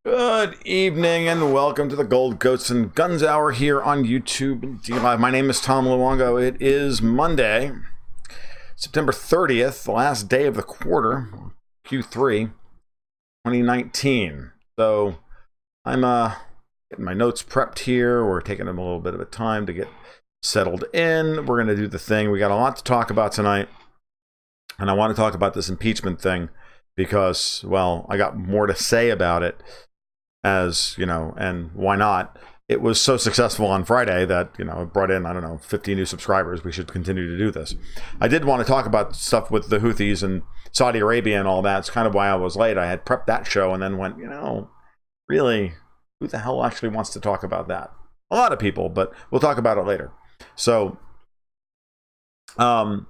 Good evening and welcome to the Gold Goats and Guns Hour here on YouTube Live. My name is Tom Luongo. It is Monday, September 30th, the last day of the quarter, Q3 2019. So I'm getting my notes prepped here. We're taking a little bit of a time to get settled in. We're going to do the thing. We got a lot to talk about tonight. And I want to talk about this impeachment thing because, well, I got more to say about it. As you know, and why not? It was so successful on Friday that, you know, it brought in, I don't know, 50 new subscribers. We should continue to do this. I did want to talk about stuff with the Houthis and Saudi Arabia and all that. It's kind of why I was late. I had prepped that show and then went, you know, really, who the hell actually wants to talk about that? A lot of people, but we'll talk about it later. So, but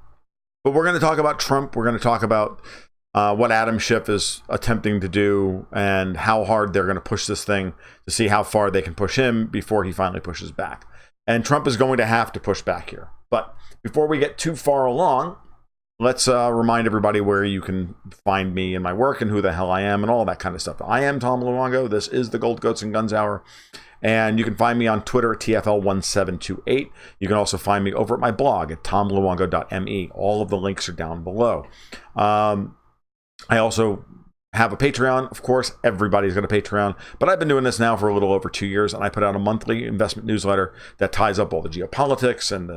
we're going to talk about Trump. We're going to talk about what Adam Schiff is attempting to do and how hard they're going to push this thing to see how far they can push him before he finally pushes back. And Trump is going to have to push back here. But before we get too far along, let's remind everybody where you can find me and my work and who the hell I am and all that kind of stuff. I am Tom Luongo. This is the Gold Goats and Guns Hour. And you can find me on Twitter at TFL1728. You can also find me over at my blog at tomluongo.me. All of the links are down below. I also have a Patreon. Of course, everybody's got a Patreon, but I've been doing this now for a little over 2 years, and I put out a monthly investment newsletter that ties up all the geopolitics and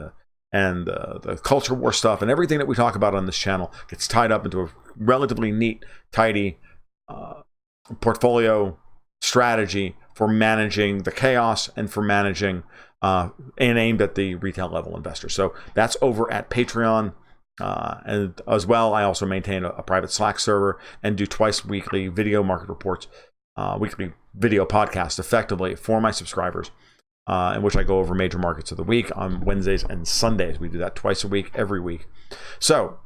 the culture war stuff, and everything that we talk about on this channel gets tied up into a relatively neat, tidy portfolio strategy for managing the chaos and for managing and aimed at the retail level investor. So that's over at Patreon. And as well, I also maintain a private Slack server and do twice weekly video market reports, weekly video podcasts effectively for my subscribers, in which I go over major markets of the week on Wednesdays and Sundays. We do that twice a week, every week. So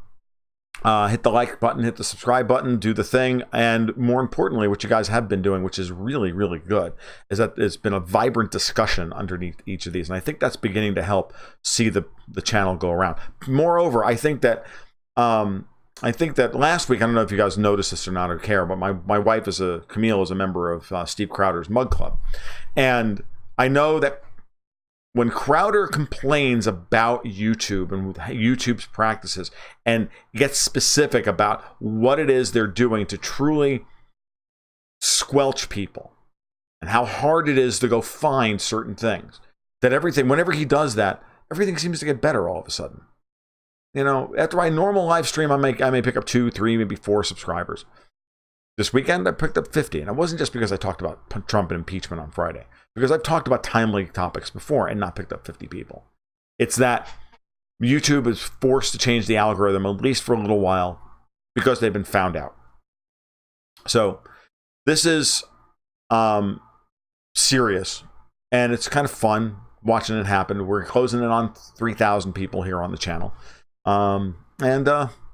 hit the like button, hit the subscribe button, do the thing. And more importantly, what you guys have been doing, which is really, really good, is that it's been a vibrant discussion underneath each of these. And I think that's beginning to help see the channel go around. Moreover, I think that last week, I don't know if you guys noticed this or not or care, but my wife Camille is a member of Steve Crowder's Mug Club. And I know that when Crowder complains about YouTube and YouTube's practices and gets specific about what it is they're doing to truly squelch people and how hard it is to go find certain things, that whenever he does that, everything seems to get better all of a sudden. You know, after my normal live stream, I may pick up 2, 3, maybe 4 subscribers. This weekend, I picked up 50, and it wasn't just because I talked about Trump and impeachment on Friday, because I've talked about timely topics before and not picked up 50 people. It's that YouTube is forced to change the algorithm, at least for a little while, because they've been found out. So this is serious, and it's kind of fun watching it happen. We're closing in on 3,000 people here on the channel.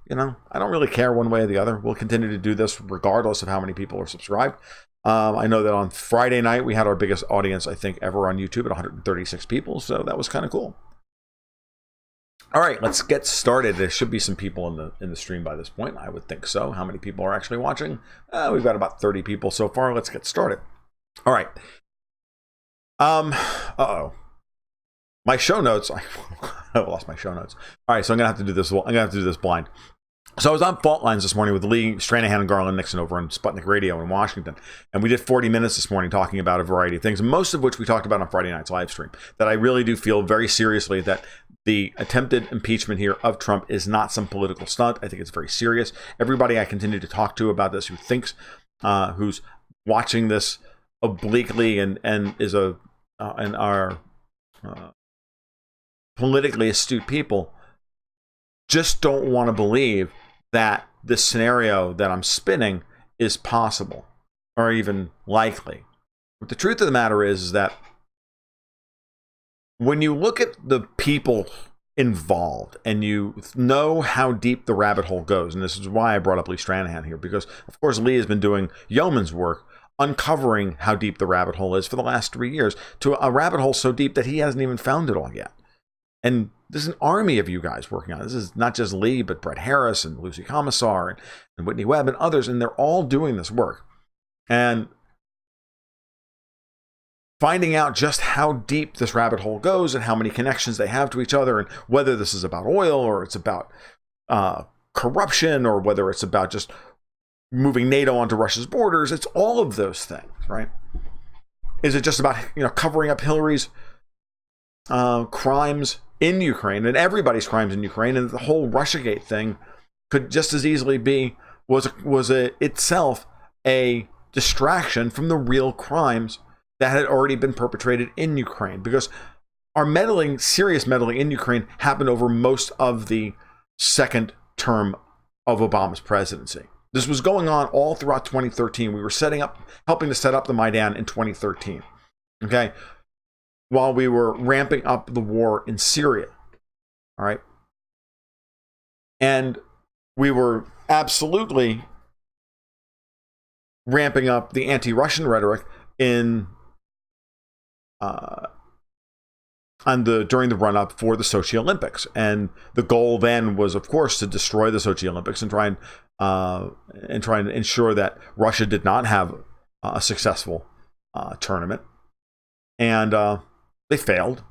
You know, I don't really care one way or the other. We'll continue to do this regardless of how many people are subscribed. I know that on Friday night, we had our biggest audience, I think, ever on YouTube at 136 people. So that was kind of cool. All right, let's get started. There should be some people in the stream by this point. I would think so. How many people are actually watching? We've got about 30 people so far. Let's get started. All right. My show notes. I lost my show notes. All right, so I'm gonna have to do this. I'm gonna have to do this blind. So I was on Fault Lines this morning with Lee Stranahan and Garland Nixon over on Sputnik Radio in Washington. And we did 40 minutes this morning talking about a variety of things, most of which we talked about on Friday night's live stream, that I really do feel very seriously that the attempted impeachment here of Trump is not some political stunt. I think it's very serious. Everybody I continue to talk to about this who's watching this obliquely and are politically astute people just don't want to believe that this scenario that I'm spinning is possible or even likely. But the truth of the matter is that when you look at the people involved and you know how deep the rabbit hole goes, and this is why I brought up Lee Stranahan here, because of course Lee has been doing yeoman's work uncovering how deep the rabbit hole is for the last 3 years, to a rabbit hole so deep that he hasn't even found it all yet. And there's an army of you guys working on it. This is not just Lee, but Brett Harris and Lucy Commissar and Whitney Webb and others, and they're all doing this work. And finding out just how deep this rabbit hole goes and how many connections they have to each other, and whether this is about oil or it's about corruption, or whether it's about just moving NATO onto Russia's borders. It's all of those things, right? Is it just about, covering up Hillary's crimes in Ukraine and everybody's crimes in Ukraine, and the whole Russiagate thing could just as easily be was itself a distraction from the real crimes that had already been perpetrated in Ukraine? Because our serious meddling in Ukraine happened over most of the second term of Obama's presidency. This was going on all throughout 2013. We were helping to set up the Maidan in 2013. Okay? While we were ramping up the war in Syria. All right? And we were absolutely ramping up the anti-Russian rhetoric during the run-up for the Sochi Olympics. And the goal then was, of course, to destroy the Sochi Olympics and try and ensure that Russia did not have a successful tournament. And they failed,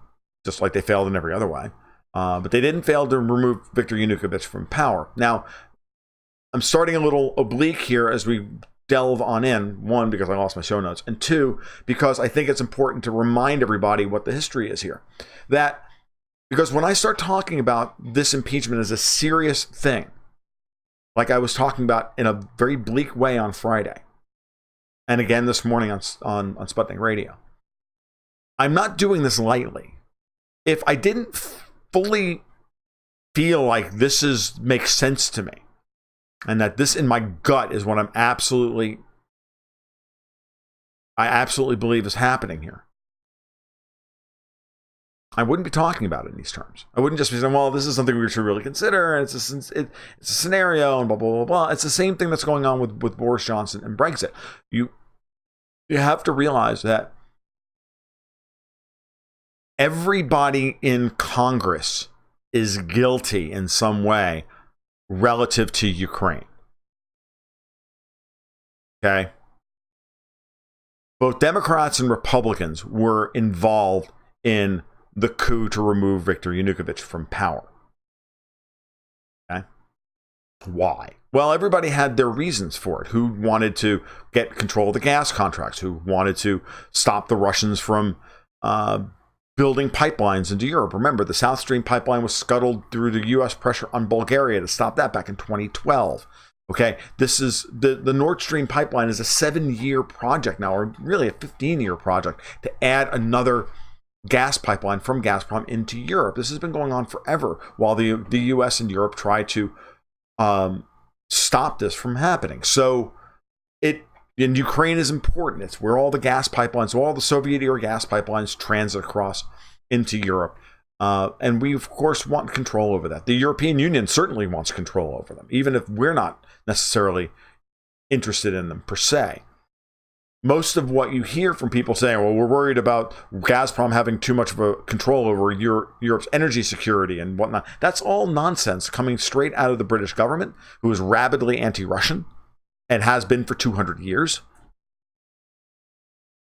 just like they failed in every other way. But they didn't fail to remove Viktor Yanukovych from power. Now, I'm starting a little oblique here as we delve on in. One, because I lost my show notes. And two, because I think it's important to remind everybody what the history is here. Because when I start talking about this impeachment as a serious thing, like I was talking about in a very bleak way on Friday, and again this morning on Sputnik Radio, I'm not doing this lightly. If I didn't fully feel like this makes sense to me, and that this in my gut is what I absolutely believe is happening here, I wouldn't be talking about it in these terms. I wouldn't just be saying, well, this is something we should really consider, and it's a scenario, and blah, blah, blah, blah. It's the same thing that's going on with Boris Johnson and Brexit. You have to realize that everybody in Congress is guilty in some way relative to Ukraine. Okay? Both Democrats and Republicans were involved in the coup to remove Viktor Yanukovych from power. Okay? Why? Well, everybody had their reasons for it. Who wanted to get control of the gas contracts? Who wanted to stop the Russians from building pipelines into Europe? Remember, the South Stream pipeline was scuttled through the U.S. pressure on Bulgaria to stop that back in 2012. Okay, this is the Nord Stream pipeline is a 7-year project now, or really a 15-year project to add another gas pipeline from Gazprom into Europe. This has been going on forever while the U.S. and Europe try to stop this from happening. So in Ukraine is important. It's where all the gas pipelines, all the Soviet era gas pipelines transit across into Europe. And we, of course, want control over that. The European Union certainly wants control over them, even if we're not necessarily interested in them per se. Most of what you hear from people saying, well, we're worried about Gazprom having too much of a control over Europe's energy security and whatnot. That's all nonsense coming straight out of the British government, who is rabidly anti-Russian and has been for 200 years.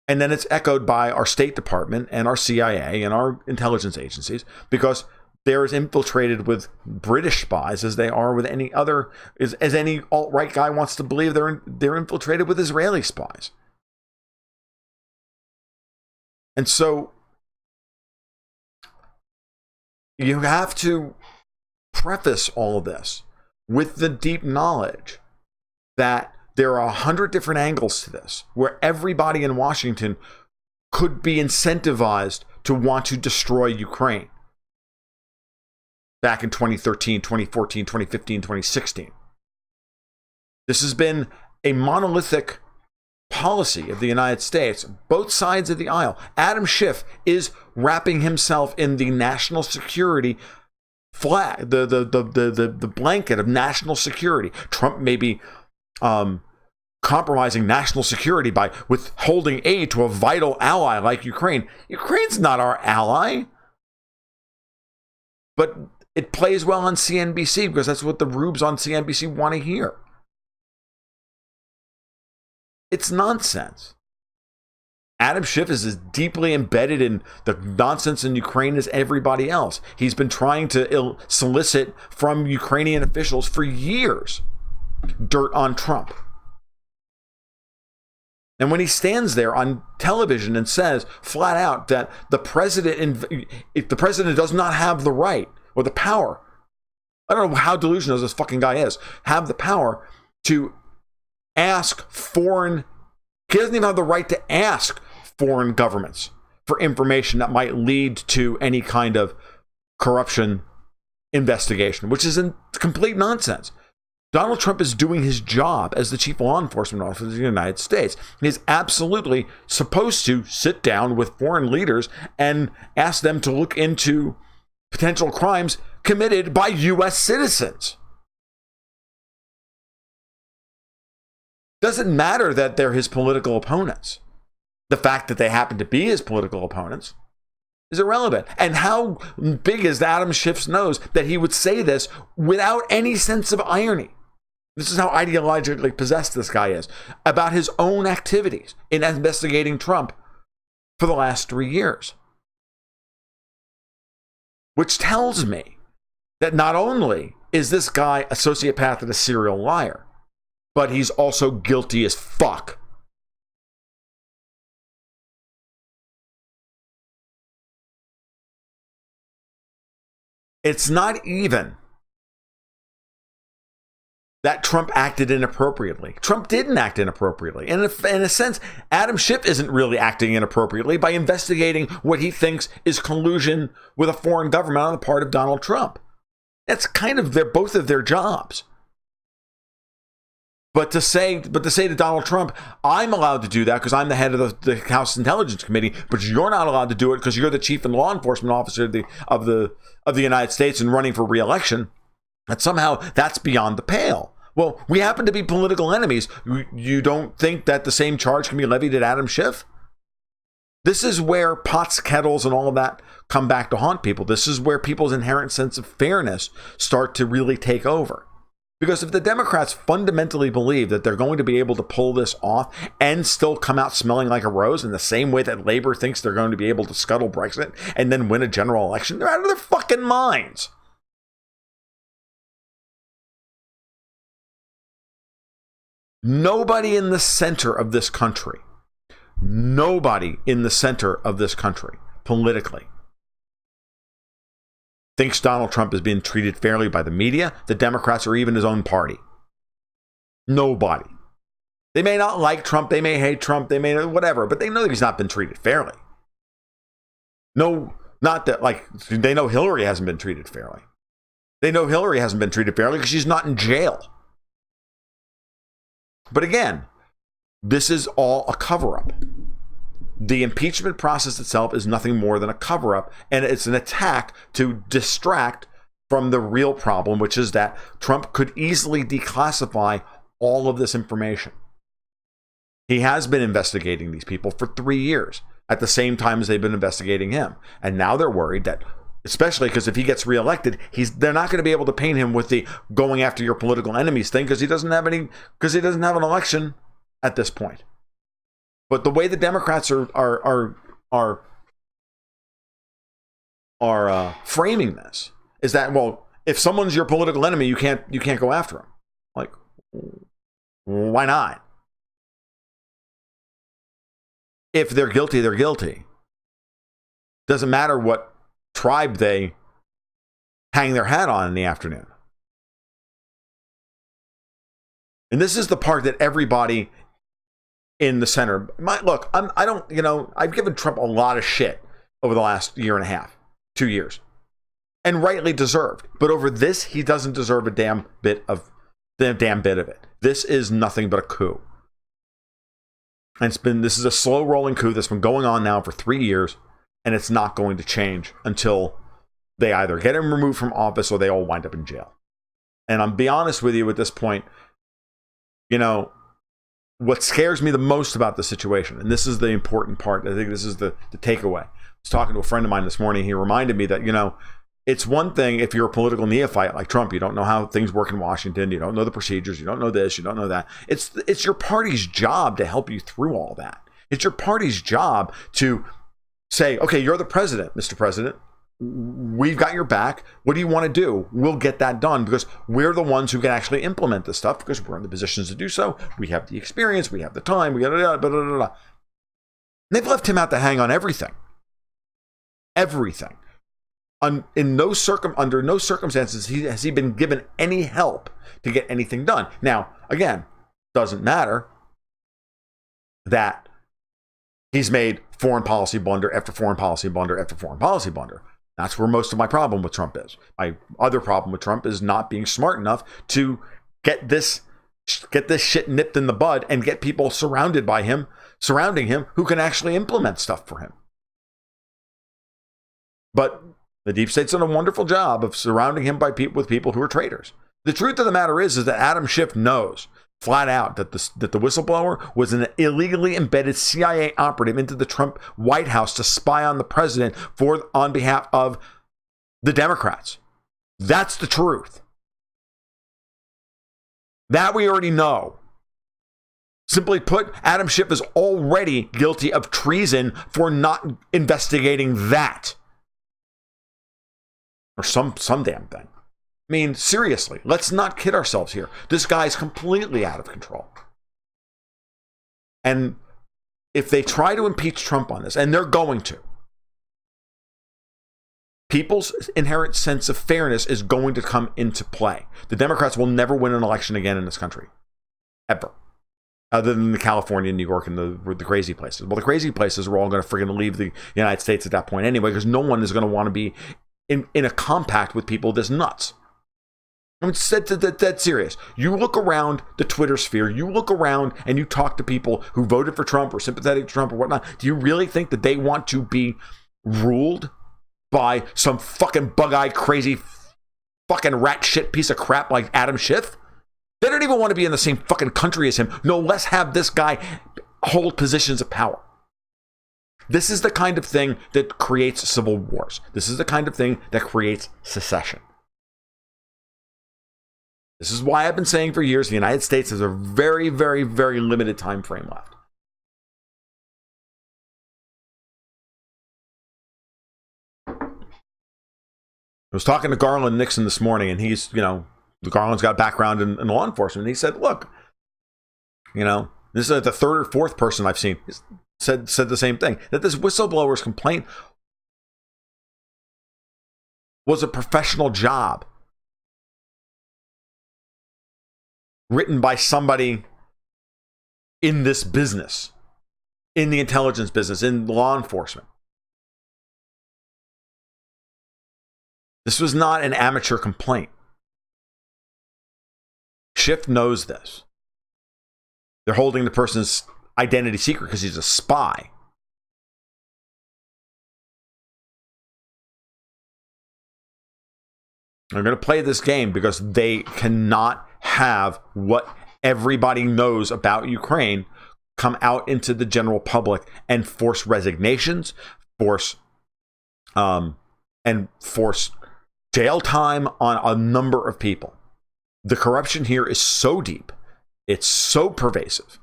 And then it's echoed by our State Department and our CIA and our intelligence agencies, because they're as infiltrated with British spies as they are with any other, as any alt-right guy wants to believe they're infiltrated with Israeli spies. And so you have to preface all of this with the deep knowledge that there are 100 different angles to this, where everybody in Washington could be incentivized to want to destroy Ukraine back in 2013, 2014, 2015, 2016. This has been a monolithic policy of the United States, both sides of the aisle. Adam Schiff is wrapping himself in the national security flag, the blanket of national security. Trump may be compromising national security by withholding aid to a vital ally like Ukraine. Ukraine's not our ally. But it plays well on CNBC because that's what the rubes on CNBC want to hear. It's nonsense. Adam Schiff is as deeply embedded in the nonsense in Ukraine as everybody else. He's been trying to solicit from Ukrainian officials for years dirt on Trump. And when he stands there on television and says flat out that if the president does not have the right or the power, I don't know how delusional this fucking guy is, have the power to ask he doesn't even have the right to ask foreign governments for information that might lead to any kind of corruption investigation, which is complete nonsense. Donald Trump is doing his job as the chief law enforcement officer of the United States. He's absolutely supposed to sit down with foreign leaders and ask them to look into potential crimes committed by U.S. citizens. Doesn't matter that they're his political opponents. The fact that they happen to be his political opponents is irrelevant. And how big is Adam Schiff's nose that he would say this without any sense of irony? This is how ideologically possessed this guy is about his own activities in investigating Trump for the last 3 years. Which tells me that not only is this guy a sociopath and a serial liar, but he's also guilty as fuck. It's not even that Trump acted inappropriately. Trump didn't act inappropriately. And in a sense, Adam Schiff isn't really acting inappropriately by investigating what he thinks is collusion with a foreign government on the part of Donald Trump. That's kind of both of their jobs. But to say to Donald Trump, I'm allowed to do that because I'm the head of the House Intelligence Committee, but you're not allowed to do it because you're the chief and law enforcement officer of the United States and running for re-election, that somehow that's beyond the pale. Well, we happen to be political enemies. You don't think that the same charge can be levied at Adam Schiff? This is where pots, kettles, and all of that come back to haunt people. This is where people's inherent sense of fairness start to really take over. Because if the Democrats fundamentally believe that they're going to be able to pull this off and still come out smelling like a rose in the same way that Labor thinks they're going to be able to scuttle Brexit and then win a general election, they're out of their fucking minds. Nobody in the center of this country, politically, thinks Donald Trump is being treated fairly by the media, the Democrats, or even his own party. Nobody. They may not like Trump, they may hate Trump, they may whatever, but they know that he's not been treated fairly. No, not that, they know Hillary hasn't been treated fairly. They know Hillary hasn't been treated fairly because she's not in jail. But again, this is all a cover-up. The impeachment process itself is nothing more than a cover-up, and it's an attack to distract from the real problem, which is that Trump could easily declassify all of this information. He has been investigating these people for 3 years, at the same time as they've been investigating him. And now they're worried that, especially because if he gets reelected, they're not going to be able to paint him with the going after your political enemies thing because he doesn't have an election at this point. But the way the Democrats are framing this is that, well, if someone's your political enemy, you can't go after him. Like, why not? If they're guilty, they're guilty. Doesn't matter what tribe they hang their hat on in the afternoon. And this is the part that everybody in the center. I've given Trump a lot of shit over the last year and a half, 2 years, and rightly deserved. But over this, he doesn't deserve a damn bit of it. This is nothing but a coup. And this is a slow rolling coup that's been going on now for 3 years, and it's not going to change until they either get him removed from office or they all wind up in jail. And I'm be honest with you at this point, what scares me the most about the situation, and this is the important part, I think this is the takeaway. I was talking to a friend of mine this morning. He reminded me that, it's one thing if you're a political neophyte like Trump, you don't know how things work in Washington, you don't know the procedures, you don't know this, you don't know that. It's your party's job to help you through all that. It's your party's job to say, okay, you're the president, Mr. President. We've got your back. What do you want to do? We'll get that done because we're the ones who can actually implement this stuff because we're in the positions to do so. We have the experience. We have the time. We got to. They've left him out to hang on everything. Everything. Under no circumstances has he been given any help to get anything done. Now, again, doesn't matter that he's made foreign policy blunder after foreign policy blunder after foreign policy blunder. That's where most of my problem with Trump is. My other problem with Trump is not being smart enough to get this shit nipped in the bud and get people surrounding him who can actually implement stuff for him. But the deep state's done a wonderful job of surrounding him with people who are traitors. The truth of the matter is that Adam Schiff knows flat out that the whistleblower was an illegally embedded CIA operative into the Trump White House to spy on the president on behalf of the Democrats. That's the truth. That we already know. Simply put, Adam Schiff is already guilty of treason for not investigating that. Or some damn thing. I mean, seriously, let's not kid ourselves here. This guy's completely out of control. And if they try to impeach Trump on this, and they're going to, people's inherent sense of fairness is going to come into play. The Democrats will never win an election again in this country. Ever. Other than the California, New York, and the crazy places. Well, the crazy places are all going to friggin' leave the United States at that point anyway, because no one is going to want to be in a compact with people this nuts. I'm dead serious. You look around the Twitter sphere, you look around and you talk to people who voted for Trump or sympathetic to Trump or whatnot. Do you really think that they want to be ruled by some fucking bug-eyed, crazy, fucking rat shit piece of crap like Adam Schiff? They don't even want to be in the same fucking country as him. No less have this guy hold positions of power. This is the kind of thing that creates civil wars. This is the kind of thing that creates secession. This is why I've been saying for years the United States has a very, very, very limited time frame left. I was talking to Garland Nixon this morning, and he's, Garland's got a background in law enforcement. And he said, look, this is the third or fourth person I've seen said the same thing, that this whistleblower's complaint was a professional job written by somebody in this business, in the intelligence business, in law enforcement. This was not an amateur complaint. Schiff knows this. They're holding the person's identity secret because he's a spy. They're going to play this game because they cannot have what everybody knows about Ukraine come out into the general public and force resignations, force jail time on a number of people. The corruption here is so deep, it's so pervasive,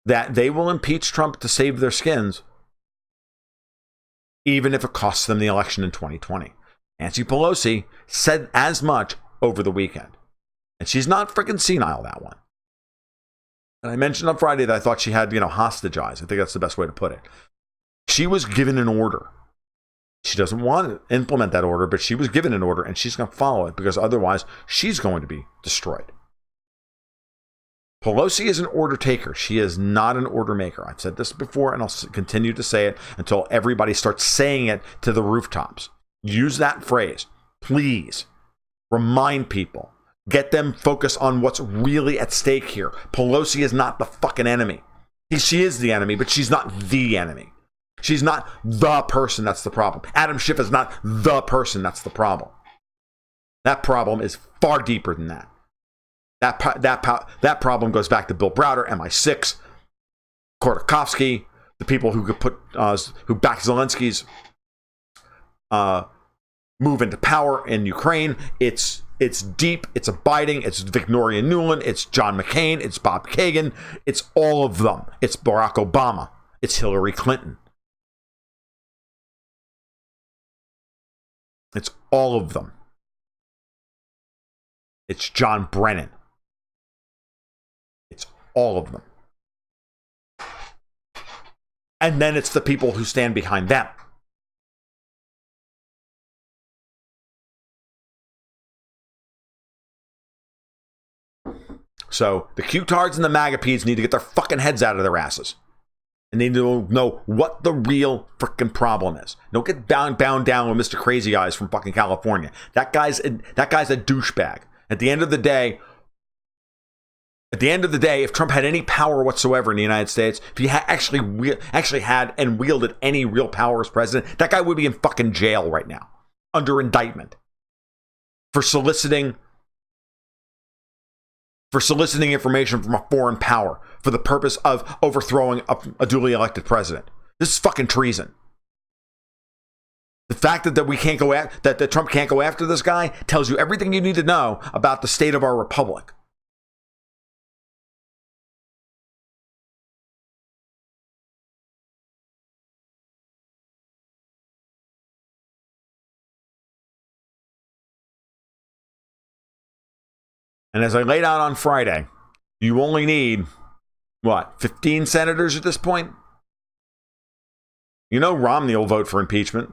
that they will impeach Trump to save their skins, even if it costs them the election in 2020. Nancy Pelosi said as much over the weekend. And she's not freaking senile, that one. And I mentioned on Friday that I thought she had, hostage eyes. I think that's the best way to put it. She was given an order. She doesn't want to implement that order, but she was given an order and she's going to follow it because otherwise she's going to be destroyed. Pelosi is an order taker. She is not an order maker. I've said this before and I'll continue to say it until everybody starts saying it to the rooftops. Use that phrase. Please remind people. Get them focused on what's really at stake here. Pelosi is not the fucking enemy. She is the enemy, but she's not the enemy. She's not the person that's the problem. Adam Schiff is not the person that's the problem. That problem is far deeper than that. That problem goes back to Bill Browder, MI6, Khodorkovsky, the people who backed Zelensky's move into power in Ukraine. It's It's deep, it's abiding, it's Victoria Nuland, it's John McCain, it's Bob Kagan, it's all of them. It's Barack Obama, it's Hillary Clinton. It's all of them. It's John Brennan. It's all of them. And then it's the people who stand behind them. So the Q-tards and the MAGA-pedes need to get their fucking heads out of their asses. And they need to know what the real freaking problem is. Don't get bound down with Mr. Crazy Eyes from fucking California. That guy's a douchebag. At the end of the day, if Trump had any power whatsoever in the United States, if he actually had and wielded any real power as president, that guy would be in fucking jail right now, under indictment for soliciting information from a foreign power for the purpose of overthrowing a duly elected president. This is fucking treason. The fact that we can't go that Trump can't go after this guy tells you everything you need to know about the state of our republic. And as I laid out on Friday, you only need, 15 senators at this point? You know Romney will vote for impeachment.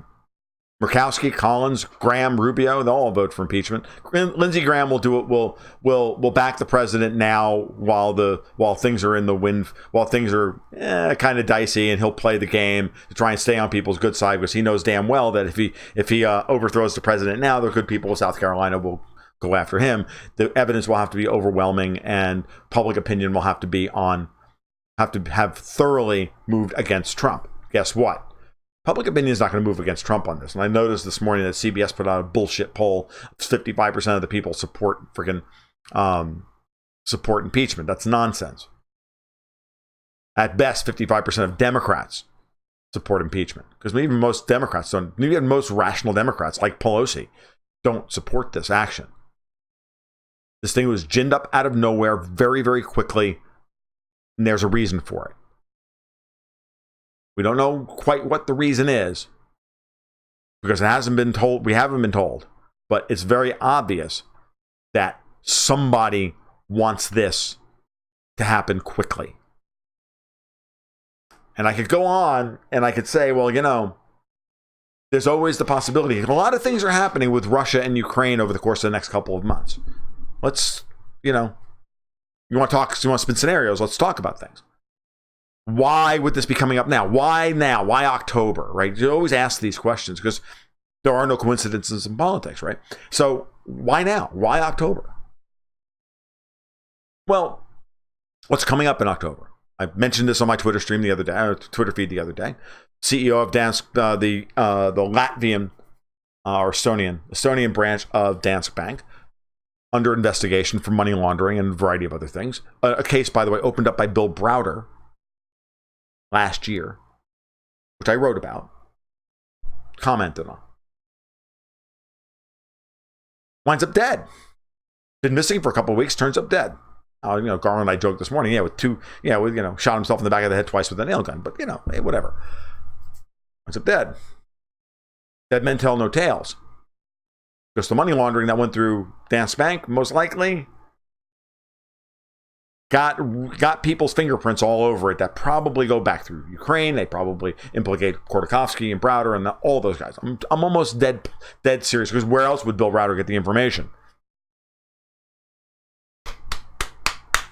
Murkowski, Collins, Graham, Rubio, they'll all vote for impeachment. Lindsey Graham will do it. Will back the president now while things are in the wind, while things are kind of dicey, and he'll play the game to try and stay on people's good side, because he knows damn well that if he overthrows the president now, the good people of South Carolina will go after him. The evidence will have to be overwhelming, and public opinion will have to have thoroughly moved against Trump. Guess what? Public opinion is not going to move against Trump on this. And I noticed this morning that CBS put out a bullshit poll. 55% of the people support impeachment. That's nonsense. At best, 55% of Democrats support impeachment, because even most Democrats don't. Even most rational Democrats, like Pelosi, don't support this action. This thing was ginned up out of nowhere very, very quickly, and there's a reason for it. We don't know quite what the reason is, because it hasn't been told. We haven't been told, but it's very obvious that somebody wants this to happen quickly. And I could go on and I could say, well, there's always the possibility. A lot of things are happening with Russia and Ukraine over the course of the next couple of months. Let's, you want to spin scenarios. Let's talk about things. Why would this be coming up now? Why now? Why October, right? You always ask these questions because there are no coincidences in politics, right? So why now? Why October? Well, what's coming up in October? I mentioned this on my Twitter feed the other day. CEO of Danske, the Latvian or Estonian branch of Danske Bank, under investigation for money laundering and a variety of other things. A case, by the way, opened up by Bill Browder last year, which I wrote about, commented on. Winds up dead. Been missing for a couple of weeks, turns up dead. Garland and I joked this morning, shot himself in the back of the head twice with a nail gun, but hey, whatever. Winds up dead. Dead men tell no tales. Because the money laundering that went through Danske Bank most likely got people's fingerprints all over it that probably go back through Ukraine. They probably implicate Khodorkovsky and Browder and all those guys. I'm almost dead serious, because where else would Bill Browder get the information?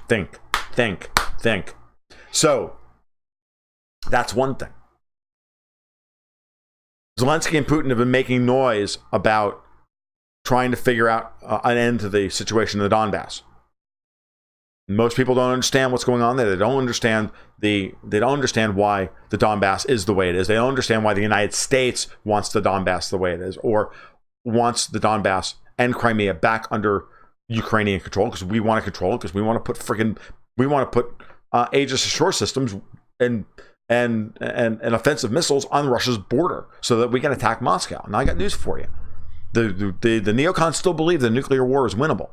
Think. So that's one thing. Zelensky and Putin have been making noise about trying to figure out an end to the situation in the Donbass. Most people don't understand what's going on there. They don't understand why the Donbass is the way it is. They don't understand why the United States wants the Donbass the way it is, or wants the Donbass and Crimea back under Ukrainian control, because we want to control it, because we want to put Aegis Ashore systems and offensive missiles on Russia's border so that we can attack Moscow. Now I got news for you. The neocons still believe the nuclear war is winnable.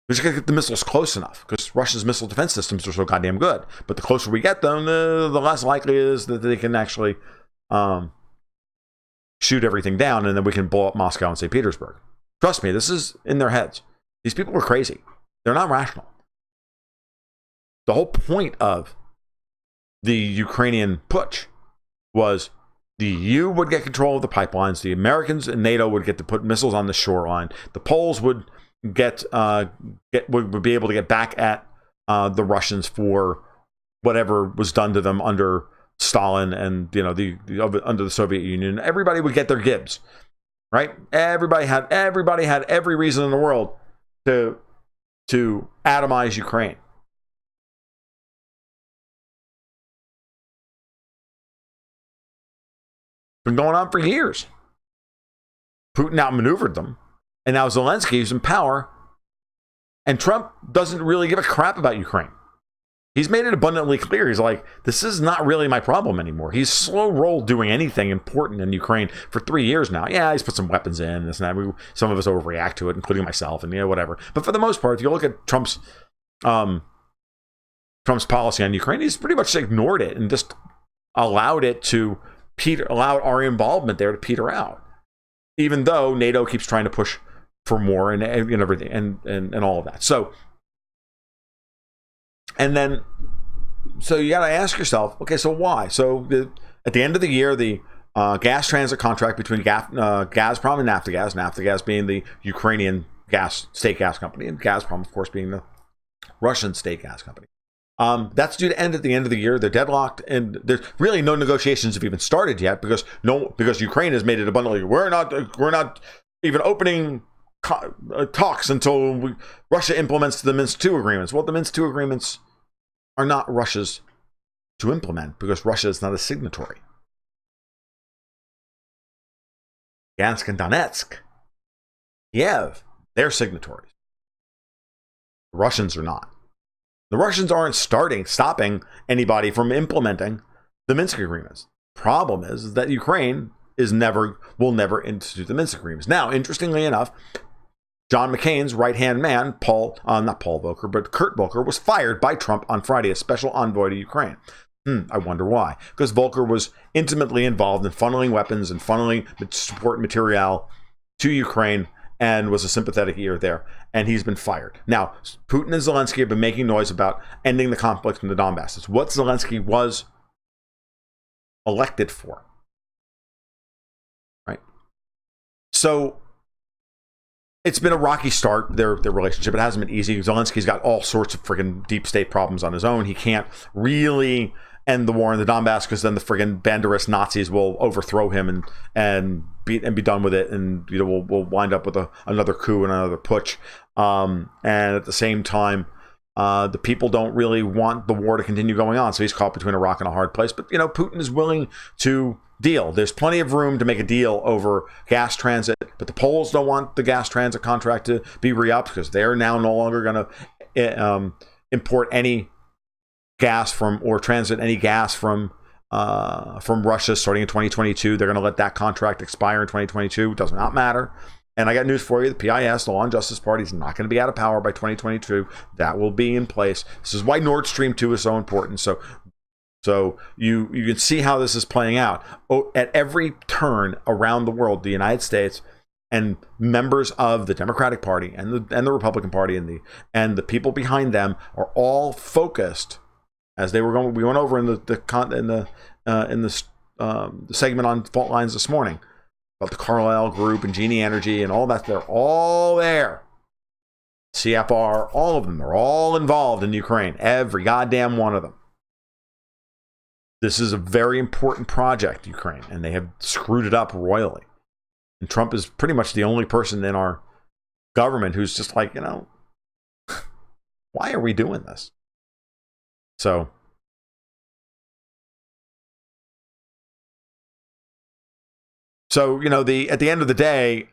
We just got to get the missiles close enough, because Russia's missile defense systems are so goddamn good. But the closer we get them, the less likely it is that they can actually shoot everything down, and then we can blow up Moscow and St. Petersburg. Trust me, this is in their heads. These people are crazy. They're not rational. The whole point of the Ukrainian putsch was the EU would get control of the pipelines, the Americans and NATO would get to put missiles on the shoreline, the Poles would would be able to get back at the Russians for whatever was done to them under Stalin and under the Soviet Union. Everybody would get their gibs, right? Everybody had every reason in the world to atomize Ukraine. Been going on for years. Putin outmaneuvered them, and now Zelensky is in power, and Trump doesn't really give a crap about Ukraine. He's made it abundantly clear. He's like, this is not really my problem anymore. He's slow rolled doing anything important in Ukraine for 3 years now. Yeah, he's put some weapons in, this and that. Some of us overreact to it, including myself, and whatever. But for the most part, if you look at Trump's policy on Ukraine, he's pretty much ignored it and just allowed our involvement there to peter out. Even though NATO keeps trying to push for more and everything and all of that. So you got to ask yourself, okay, so why? So at the end of the year, the gas transit contract between Gazprom and Naftogaz being the Ukrainian state gas company, and Gazprom, of course, being the Russian state gas company. That's due to end at the end of the year. They're deadlocked, and there's really no negotiations have even started yet because Ukraine has made it abundantly. We're not even opening talks until Russia implements the Minsk II agreements. Well, the Minsk II agreements are not Russia's to implement because Russia is not a signatory. Luhansk and Donetsk, Kiev, they're signatories. The Russians are not. The Russians aren't stopping anybody from implementing the Minsk agreements. Problem is that Ukraine will never institute the Minsk agreements. Now, interestingly enough, John McCain's right-hand man, not Paul Volcker, but Kurt Volker, was fired by Trump on Friday as special envoy to Ukraine. I wonder why. Because Volker was intimately involved in funneling weapons and funneling support material to Ukraine and was a sympathetic ear there, and he's been fired. Now, Putin and Zelensky have been making noise about ending the conflict in the Donbass. It's what Zelensky was elected for, right? So it's been a rocky start, their relationship. It hasn't been easy. Zelensky's got all sorts of freaking deep state problems on his own. He can't really end the war in the Donbass because then the friggin' Banderist Nazis will overthrow him and be done with it, and we'll wind up with another coup and another putsch. And at the same time, the people don't really want the war to continue going on, so he's caught between a rock and a hard place. But Putin is willing to deal. There's plenty of room to make a deal over gas transit, but the Poles don't want the gas transit contract to be re-upped because they're now no longer going to import any gas or transit any gas from Russia starting in 2022. They're going to let that contract expire in 2022. It does not matter. And I got news for you. The PIS, the Law and Justice Party, is not going to be out of power by 2022. That will be in place. This is why Nord Stream 2 is so important. So you can see how this is playing out. At every turn around the world, the United States and members of the Democratic Party and the Republican Party and the people behind them are all focused, as we went over in the segment on fault lines this morning about the Carlyle Group and GGnG Energy and all that. They're all there. CFR, all of them. They're all involved in Ukraine. Every goddamn one of them. This is a very important project, Ukraine, and they have screwed it up royally. And Trump is pretty much the only person in our government who's just like, why are we doing this? So at the end of the day,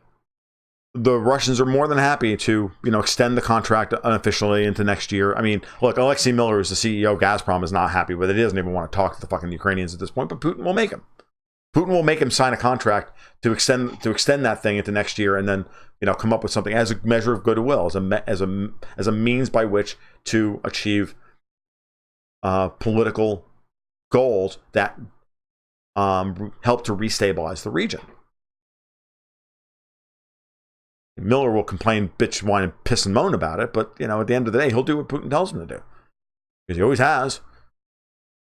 the Russians are more than happy to, extend the contract unofficially into next year. I mean, look, Alexei Miller, who's the CEO of Gazprom, is not happy with it. He doesn't even want to talk to the fucking Ukrainians at this point, but Putin will make him. Putin will make him sign a contract to extend that thing into next year, and then come up with something as a measure of goodwill, as a means by which to achieve political goals that help to restabilize the region. Miller will complain, bitch, whine, and piss and moan about it, but at the end of the day, he'll do what Putin tells him to do, because he always has.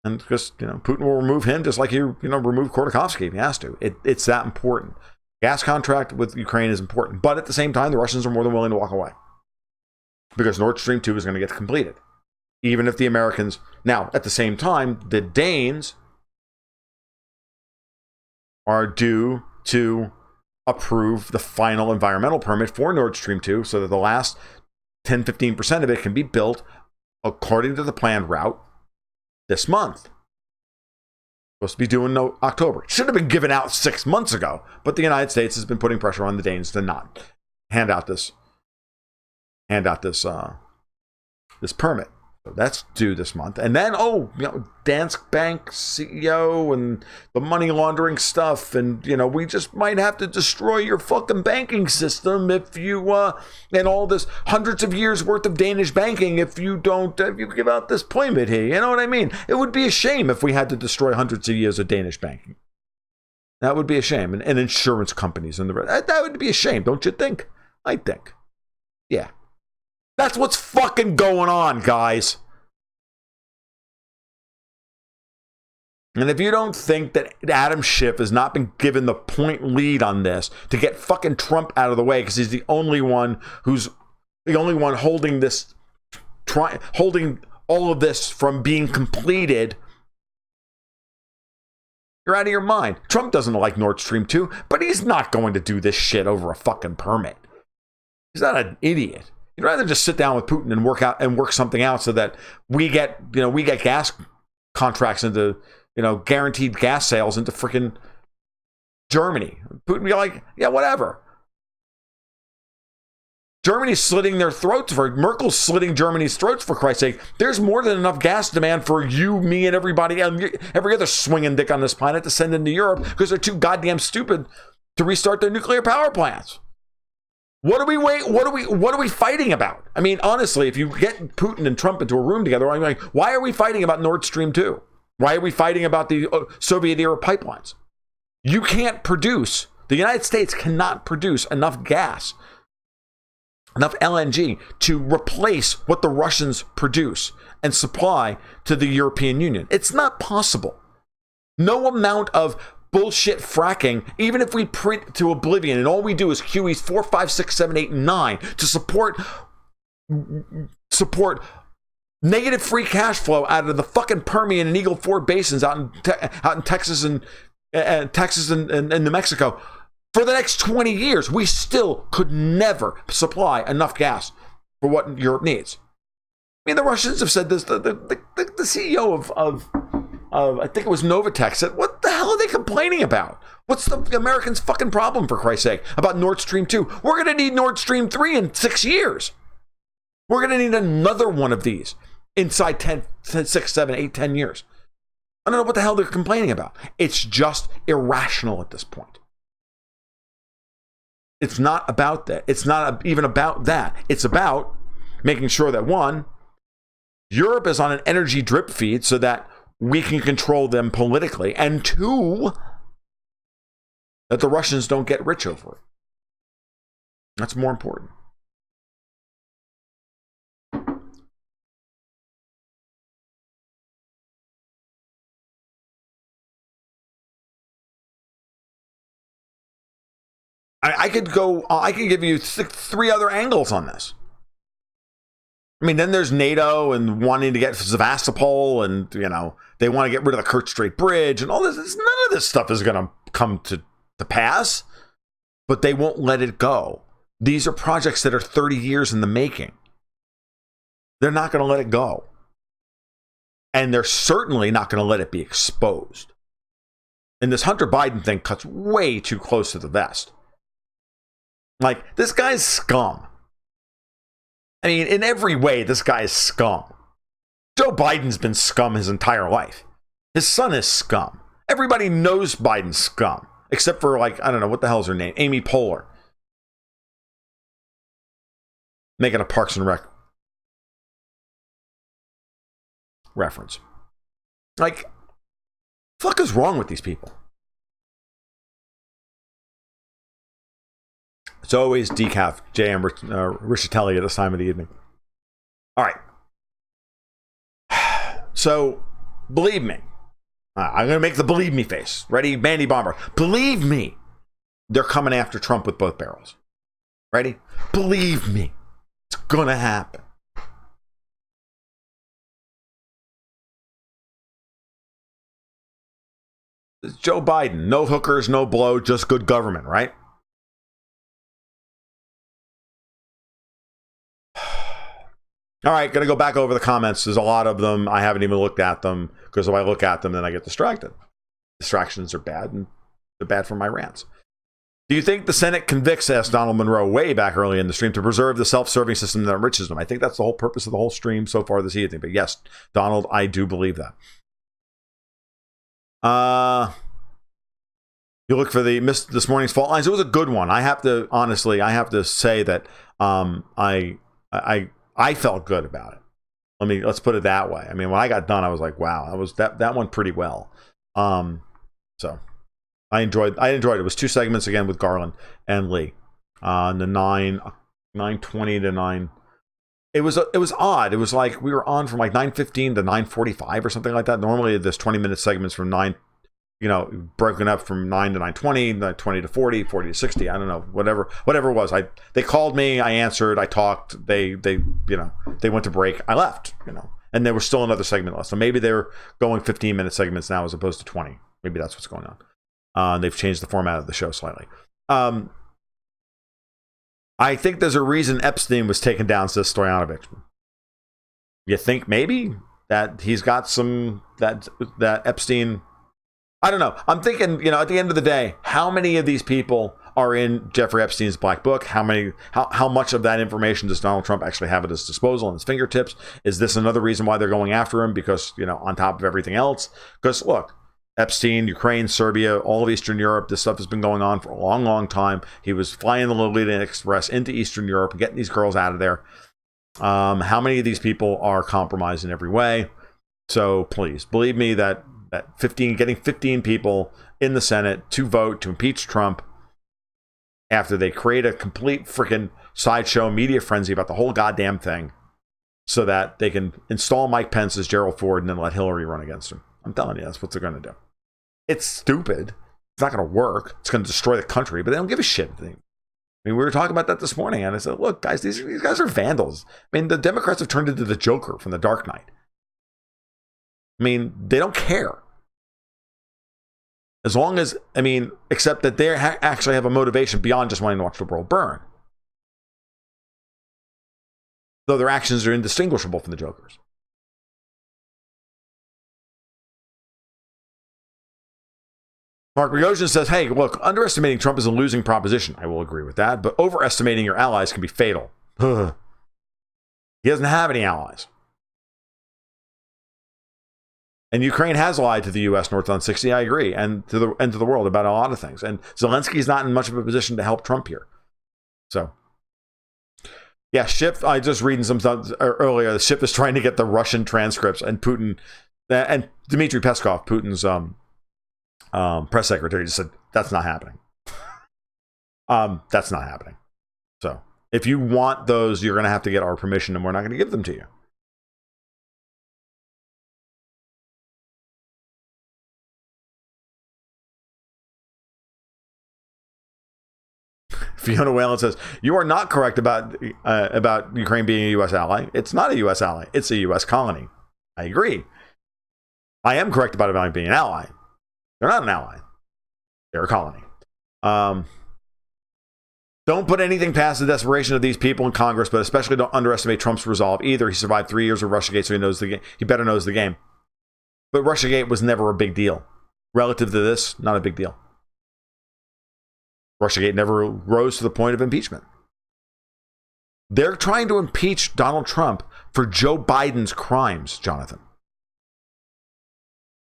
And because Putin will remove him just like he removed Khodorkovsky if he has to. It's that important. Gas contract with Ukraine is important, but at the same time, the Russians are more than willing to walk away, because Nord Stream 2 is going to get completed, even if the Americans. Now, at the same time, the Danes are due to approve the final environmental permit for Nord Stream 2, so that the last 10-15% of it can be built according to the planned route this month. Supposed to be due in October. It should have been given out 6 months ago, but the United States has been putting pressure on the Danes to not hand out this permit. So that's due this month. And then, Danske Bank CEO and the money laundering stuff. And, we just might have to destroy your fucking banking system if you, and all this hundreds of years worth of Danish banking if you give out this permit here. You know what I mean? It would be a shame if we had to destroy hundreds of years of Danish banking. That would be a shame. And insurance companies and the rest. That would be a shame, don't you think? I think. Yeah. That's what's fucking going on, guys. And if you don't think that Adam Schiff has not been given the point lead on this to get fucking Trump out of the way, because he's the only one holding this, holding all of this from being completed, you're out of your mind. Trump doesn't like Nord Stream 2, but he's not going to do this shit over a fucking permit. He's not an idiot. You'd rather just sit down with Putin and work something out so that we get gas contracts into, guaranteed gas sales into freaking Germany. Putin be like, yeah, whatever. Merkel's slitting Germany's throats, for Christ's sake. There's more than enough gas demand for you, me, and everybody, and every other swinging dick on this planet to send into Europe, because they're too goddamn stupid to restart their nuclear power plants. What are we fighting about? I mean, honestly, if you get Putin and Trump into a room together, I'm like, why are we fighting about Nord Stream 2? Why are we fighting about the Soviet-era pipelines? You can't produce, the United States cannot produce enough gas, enough LNG to replace what the Russians produce and supply to the European Union. It's not possible. No amount of bullshit fracking, even if we print to oblivion and all we do is QEs 4, 5, 6, 7, 8, and 9 to support negative free cash flow out of the fucking Permian and Eagle Ford basins out in Texas and New Mexico for the next 20 years, we still could never supply enough gas for what Europe needs. I mean, the Russians have said this. The CEO of I think it was Novatek said, what the hell are they complaining about? What's the Americans' fucking problem, for Christ's sake, about Nord Stream 2? We're going to need Nord Stream 3 in 6 years. We're going to need another one of these inside 10, 6, 7, 8, 10 years. I don't know what the hell they're complaining about. It's just irrational at this point. It's not about that. It's not even about that. It's about making sure that, one, Europe is on an energy drip feed so that we can control them politically, and two, that the Russians don't get rich over it. That's more important. I could give you three other angles on this. I mean, then there's NATO and wanting to get Sevastopol, and they want to get rid of the Kerch Strait Bridge and all this. None of this stuff is going to come to pass, but they won't let it go. These are projects that are 30 years in the making. They're not going to let it go, and they're certainly not going to let it be exposed. And this Hunter Biden thing cuts way too close to the vest. Like, this guy's scum. I mean, in every way, this guy is scum. Joe Biden's been scum his entire life. His son is scum. Everybody knows Biden's scum, except for, like, I don't know, what the hell's her name? Amy Poehler. Making a Parks and Rec reference. Like, fuck is wrong with these people? It's always decaf J.M. Richatelli at this time of the evening. All right. So, believe me. I'm going to make the believe me face. Ready? Mandy Bomber. Believe me. They're coming after Trump with both barrels. Ready? Believe me. It's going to happen. It's Joe Biden. No hookers, no blow, just good government, right? All right, going to go back over the comments. There's a lot of them. I haven't even looked at them because if I look at them, then I get distracted. Distractions are bad, and they're bad for my rants. Do you think the Senate convicts, asked Donald Monroe way back early in the stream, to preserve the self-serving system that enriches them? I think that's the whole purpose of the whole stream so far this evening. But yes, Donald, I do believe that. You look for this morning's fault lines. It was a good one. I have to say that I felt good about it. Let's put it that way. I mean, when I got done, I was like, wow, that went pretty well. So I enjoyed it. It was 2 segments again with Garland and Lee. The 9:20 to 9. It was odd. It was like we were on from like 9:15 to 9:45 or something like that. Normally there's 20-minute segments from 9, broken up from 9 to 9:20, 9:20 to 40, 40 to 60. I don't know, whatever it was. They called me, I answered, I talked. They went to break. I left. And there was still another segment left. So maybe they're going 15-minute segments now as opposed to 20. Maybe that's what's going on. They've changed the format of the show slightly. I think there's a reason Epstein was taken down, says Stoyanovich. You think maybe that he's got some, that Epstein, I don't know. I'm thinking, at the end of the day, how many of these people are in Jeffrey Epstein's black book? How much of that information does Donald Trump actually have at his disposal and his fingertips? Is this another reason why they're going after him? Because, on top of everything else, because look, Epstein, Ukraine, Serbia, all of Eastern Europe, this stuff has been going on for a long, long time. He was flying the Lolita Express into Eastern Europe, getting these girls out of there. How many of these people are compromised in every way? So please, believe me that getting 15 people in the Senate to vote to impeach Trump after they create a complete freaking sideshow media frenzy about the whole goddamn thing so that they can install Mike Pence as Gerald Ford and then let Hillary run against him. I'm telling you, that's what they're going to do. It's stupid. It's not going to work. It's going to destroy the country, but they don't give a shit. We were talking about that this morning, and I said, look, guys, these guys are vandals. The Democrats have turned into the Joker from The Dark Knight. They don't care. As long as, except that they actually have a motivation beyond just wanting to watch the world burn. Though their actions are indistinguishable from the Joker's. Mark Rogozin says, hey, look, underestimating Trump is a losing proposition. I will agree with that, but overestimating your allies can be fatal. He doesn't have any allies. And Ukraine has lied to the U.S. North on 60, I agree, and to the world about a lot of things. And Zelensky's not in much of a position to help Trump here. So, yeah, Schiff, I just reading some stuff earlier. The Schiff is trying to get the Russian transcripts, and Putin, and Dmitry Peskov, Putin's press secretary, just said, that's not happening. That's not happening. So, if you want those, you're going to have to get our permission, and we're not going to give them to you. Fiona Whalen says, you are not correct about Ukraine being a U.S. ally. It's not a U.S. ally. It's a U.S. colony. I agree. I am correct about it being an ally. They're not an ally. They're a colony. Don't put anything past the desperation of these people in Congress, but especially don't underestimate Trump's resolve either. He survived 3 years of Russiagate, so he knows the game. He better knows the game. But Russiagate was never a big deal. Relative to this, not a big deal. Russiagate never rose to the point of impeachment. They're trying to impeach Donald Trump for Joe Biden's crimes, Jonathan.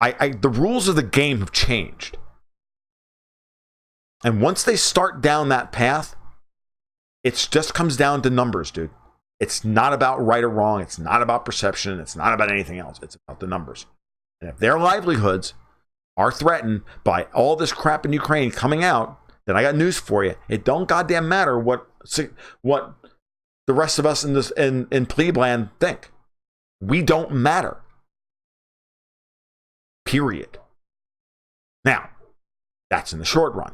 The rules of the game have changed. And once they start down that path, it just comes down to numbers, dude. It's not about right or wrong. It's not about perception. It's not about anything else. It's about the numbers. And if their livelihoods are threatened by all this crap in Ukraine coming out, then I got news for you. It don't goddamn matter what the rest of us in plebland think. We don't matter. Period. Now, that's in the short run.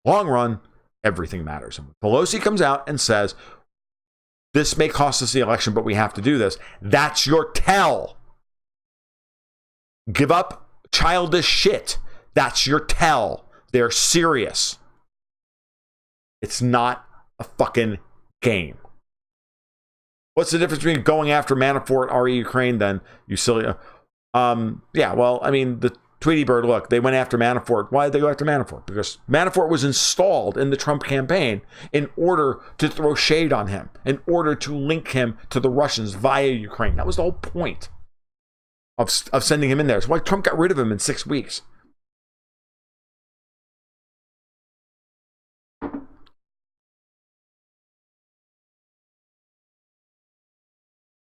Long run, everything matters. And when Pelosi comes out and says, this may cost us the election, but we have to do this, that's your tell. Give up childish shit. That's your tell. They're serious. It's not a fucking game. What's the difference between going after Manafort, re Ukraine, then, you silly... yeah, well, I mean, the Tweety Bird, look, they went after Manafort. Why did they go after Manafort? Because Manafort was installed in the Trump campaign in order to throw shade on him, in order to link him to the Russians via Ukraine. That was the whole point of sending him in there. It's why Trump got rid of him in 6 weeks.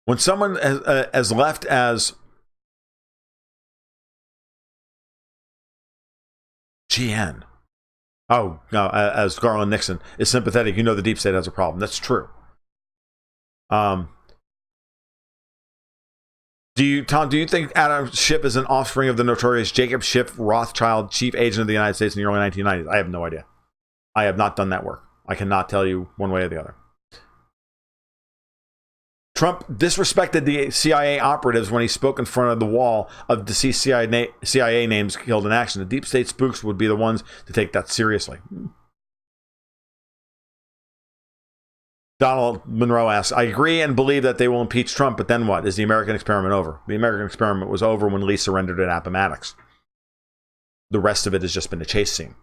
When someone as left as GN, oh no, as Garland Nixon is sympathetic, you know the deep state has a problem. That's true. Tom, do you think Adam Schiff is an offspring of the notorious Jacob Schiff Rothschild, chief agent of the United States in the early 1990s? I have no idea. I have not done that work. I cannot tell you one way or the other. Trump disrespected the CIA operatives when he spoke in front of the wall of deceased CIA names killed in action. The deep state spooks would be the ones to take that seriously. Donald Monroe asks, I agree and believe that they will impeach Trump, but then what? Is the American experiment over? The American experiment was over when Lee surrendered at Appomattox. The rest of it has just been a chase scene.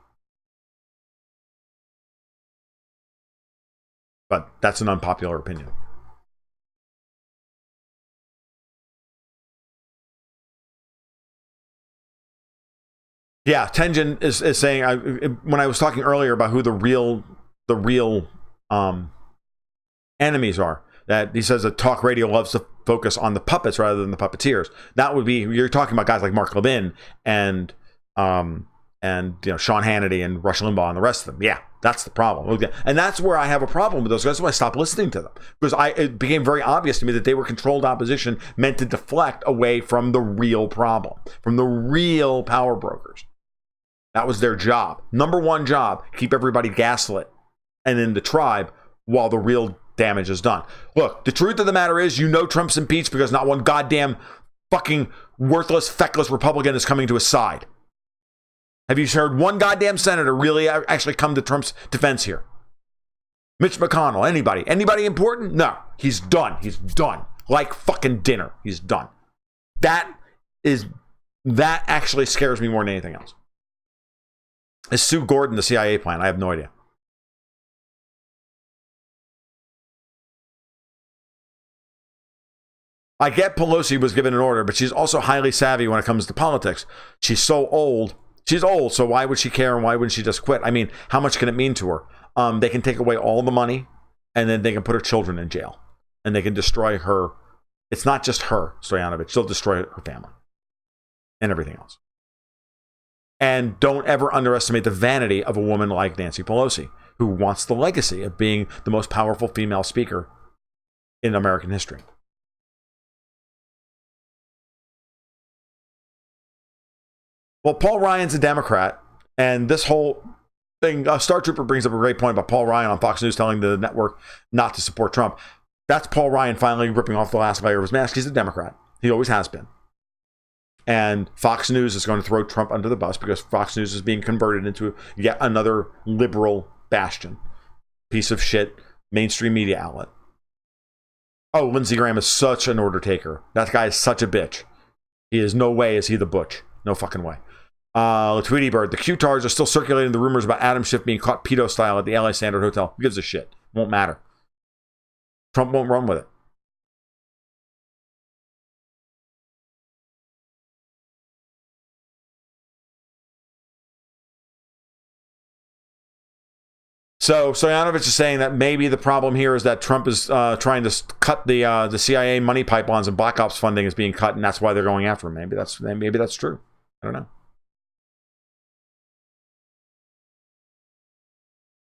But that's an unpopular opinion. Yeah, Tenjin is saying, when I was talking earlier about who the real enemies are, that he says that talk radio loves to focus on the puppets rather than the puppeteers. That would be, you're talking about guys like Mark Levin and Sean Hannity and Rush Limbaugh and the rest of them. Yeah, that's the problem. And that's where I have a problem with those guys. That's why I stopped listening to them, because it became very obvious to me that they were controlled opposition meant to deflect away from the real problem, from the real power brokers. That was their job. Number one job, keep everybody gaslit and in the tribe while the real damage is done. Look, the truth of the matter is, Trump's impeached because not one goddamn fucking worthless, feckless Republican is coming to his side. Have you heard one goddamn senator really actually come to Trump's defense here? Mitch McConnell, anybody? Anybody important? No, he's done. He's done. Like fucking dinner. He's done. That actually scares me more than anything else. Is Sue Gordon the CIA plan? I have no idea. I get Pelosi was given an order, but she's also highly savvy when it comes to politics. She's so old. She's old, so why would she care and why wouldn't she just quit? I mean, how much can it mean to her? They can take away all the money and then they can put her children in jail and they can destroy her. It's not just her, Stoyanovich. She'll destroy her family and everything else. And don't ever underestimate the vanity of a woman like Nancy Pelosi, who wants the legacy of being the most powerful female speaker in American history. Well, Paul Ryan's a Democrat, and this whole thing, Star Trooper brings up a great point about Paul Ryan on Fox News telling the network not to support Trump. That's Paul Ryan finally ripping off the last layer of his mask. He's a Democrat. He always has been. And Fox News is going to throw Trump under the bus because Fox News is being converted into yet another liberal bastion. Piece of shit mainstream media outlet. Oh, Lindsey Graham is such an order taker. That guy is such a bitch. He is no way is he the butch. No fucking way. Tweety Bird, the Q-tards are still circulating the rumors about Adam Schiff being caught pedo style at the LA Standard Hotel. Who gives a shit? Won't matter. Trump won't run with it. So Stoyanovich is saying that maybe the problem here is that Trump is trying to cut the CIA money pipelines, and Black Ops funding is being cut, and that's why they're going after him. Maybe that's true. I don't know.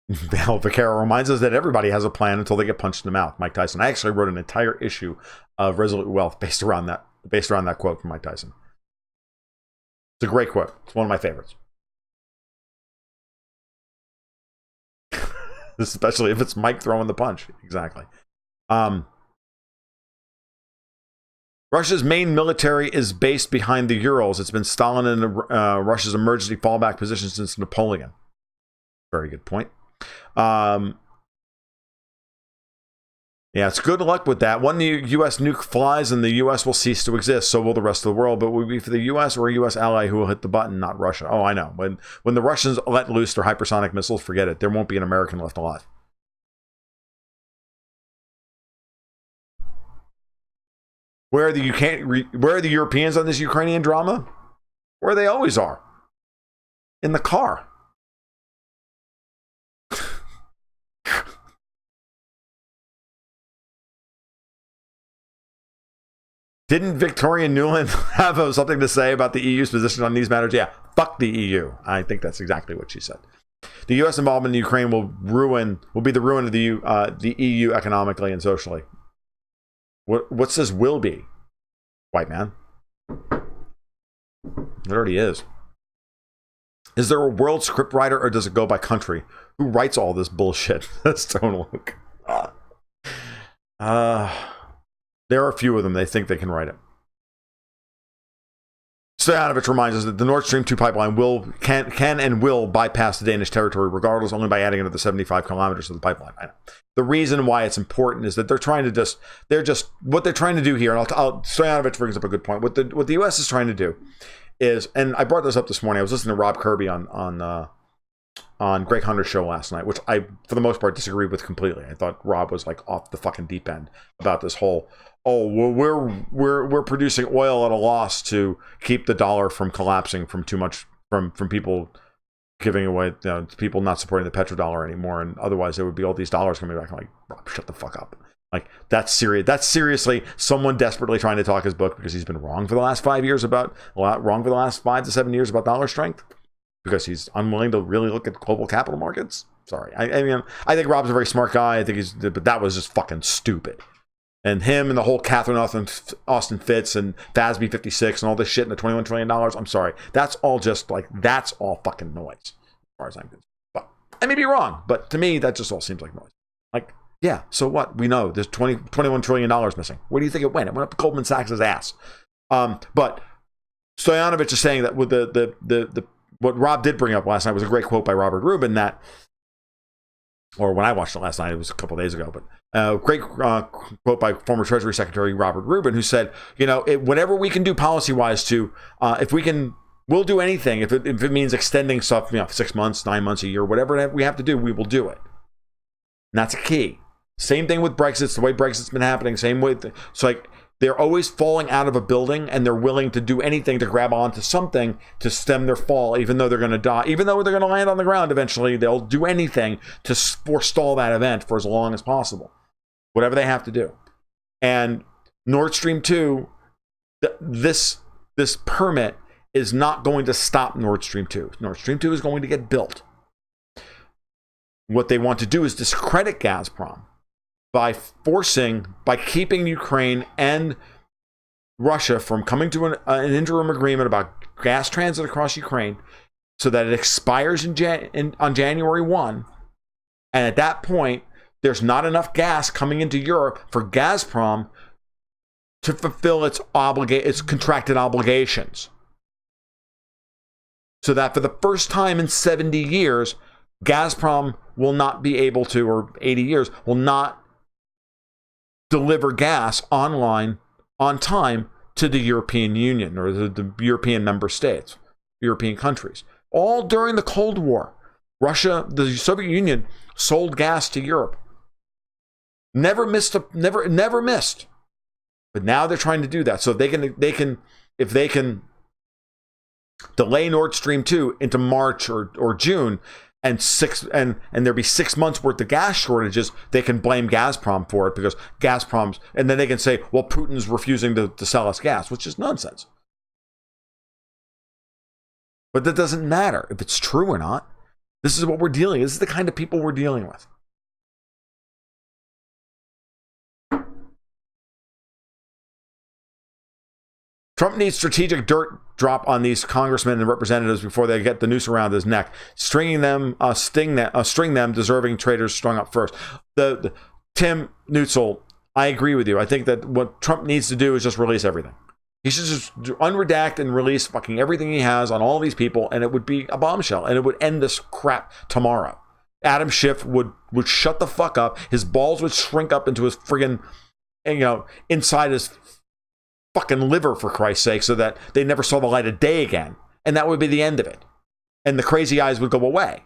Val Vaquero reminds us that everybody has a plan until they get punched in the mouth. Mike Tyson. I actually wrote an entire issue of Resolute Wealth based around that quote from Mike Tyson. It's a great quote. It's one of my favorites. Especially if it's Mike throwing the punch. Exactly. Russia's main military is based behind the Urals. It's been Stalin and Russia's emergency fallback position since Napoleon. Very good point. Yeah, it's good luck with that. When the U.S. nuke flies, and the U.S. will cease to exist, so will the rest of the world. But it will be for the U.S. or a U.S. ally who will hit the button, not Russia. Oh, I know. When the Russians let loose their hypersonic missiles, forget it. There won't be an American left alive. Where are the Europeans on this Ukrainian drama? Where they always are. In the car. Didn't Victoria Nuland have something to say about the EU's position on these matters? Yeah, fuck the EU. I think that's exactly what she said. The U.S. involvement in Ukraine will be the ruin of the EU economically and socially. What says will be? White man. It already is. Is there a world scriptwriter, or does it go by country? Who writes all this bullshit? That's Tone Luke. There are a few of them. They think they can write it. Stoyanovich reminds us that the Nord Stream 2 pipeline can and will bypass the Danish territory regardless, only by adding another 75 kilometers to the pipeline. I know. The reason why it's important is that what they're trying to do here, and Stoyanovich brings up a good point. What the U.S. is trying to do is, and I brought this up this morning. I was listening to Rob Kirby on Greg Hunter's show last night, which I, for the most part, disagreed with completely. I thought Rob was like off the fucking deep end about this whole, we're producing oil at a loss to keep the dollar from collapsing from too much from people giving away, people not supporting the petrodollar anymore, and otherwise there would be all these dollars coming back. I'm like, Rob, shut the fuck up. Like, that's serious. That's seriously someone desperately trying to talk his book because he's been wrong for the last 5 years wrong for the last 5 to 7 years about dollar strength, because he's unwilling to really look at global capital markets. Sorry. I mean, I think Rob's a very smart guy. I think but that was just fucking stupid. And him and the whole Catherine Austin Fitz and FASB 56 and all this shit and the $21 trillion. I'm sorry. That's all fucking noise, as far as I'm concerned. But I may be wrong, but to me, that just all seems like noise. Like, yeah, so what? We know there's $21 trillion missing. Where do you think it went? It went up Goldman Sachs' ass. But Stoyanovich is saying that with the what Rob did bring up last night was a great quote by Robert Rubin or when I watched it last night, it was a couple of days ago, but great quote by former Treasury Secretary Robert Rubin, who said, whatever we can do policy-wise we'll do anything. If it means extending stuff, 6 months, 9 months, a year, whatever we have to do, we will do it. And that's a key. Same thing with Brexit, the way Brexit's been happening, same way. It's like, they're always falling out of a building, and they're willing to do anything to grab onto something to stem their fall, even though they're going to die. Even though they're going to land on the ground eventually, they'll do anything to forestall that event for as long as possible. Whatever they have to do. And Nord Stream 2, this permit is not going to stop Nord Stream 2. Nord Stream 2 is going to get built. What they want to do is discredit Gazprom by keeping Ukraine and Russia from coming to an interim agreement about gas transit across Ukraine, so that it expires on January 1. And at that point, there's not enough gas coming into Europe for Gazprom to fulfill its contracted obligations. So that for the first time in 70 years, Gazprom will not be able to, or 80 years, will not deliver gas online on time to the European Union or the European member states, European countries. All during the Cold War, Russia, the Soviet Union, sold gas to Europe. Never missed. But now they're trying to do that. So if they can delay Nord Stream 2 into March or June, and there'd be 6 months worth of gas shortages, they can blame Gazprom for it because Gazprom's, and then they can say, well, Putin's refusing to sell us gas, which is nonsense. But that doesn't matter if it's true or not. This is what we're dealing with. This is the kind of people we're dealing with. Trump needs strategic dirt drop on these congressmen and representatives before they get the noose around his neck, string them, deserving traitors strung up first. Tim Neutzel, I agree with you. I think that what Trump needs to do is just release everything. He should just unredact and release fucking everything he has on all these people, and it would be a bombshell, and it would end this crap tomorrow. Adam Schiff would shut the fuck up. His balls would shrink up into his friggin', inside his fucking liver, for Christ's sake, so that they never saw the light of day again. And that would be the end of it. And the crazy eyes would go away.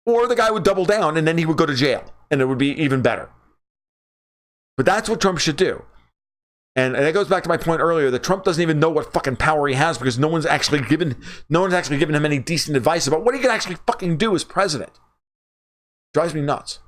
Or the guy would double down, and then he would go to jail, and it would be even better. But that's what Trump should do. And that goes back to my point earlier that Trump doesn't even know what fucking power he has because no one's actually given him any decent advice about what he can actually fucking do as president. Drives me nuts.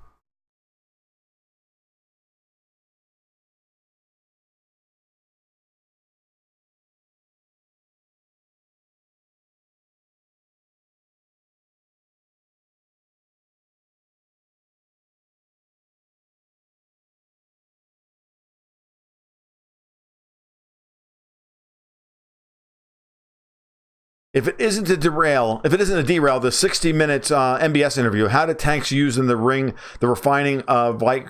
If it isn't a derail, the 60-minute MBS interview, how did tanks used in the refining of light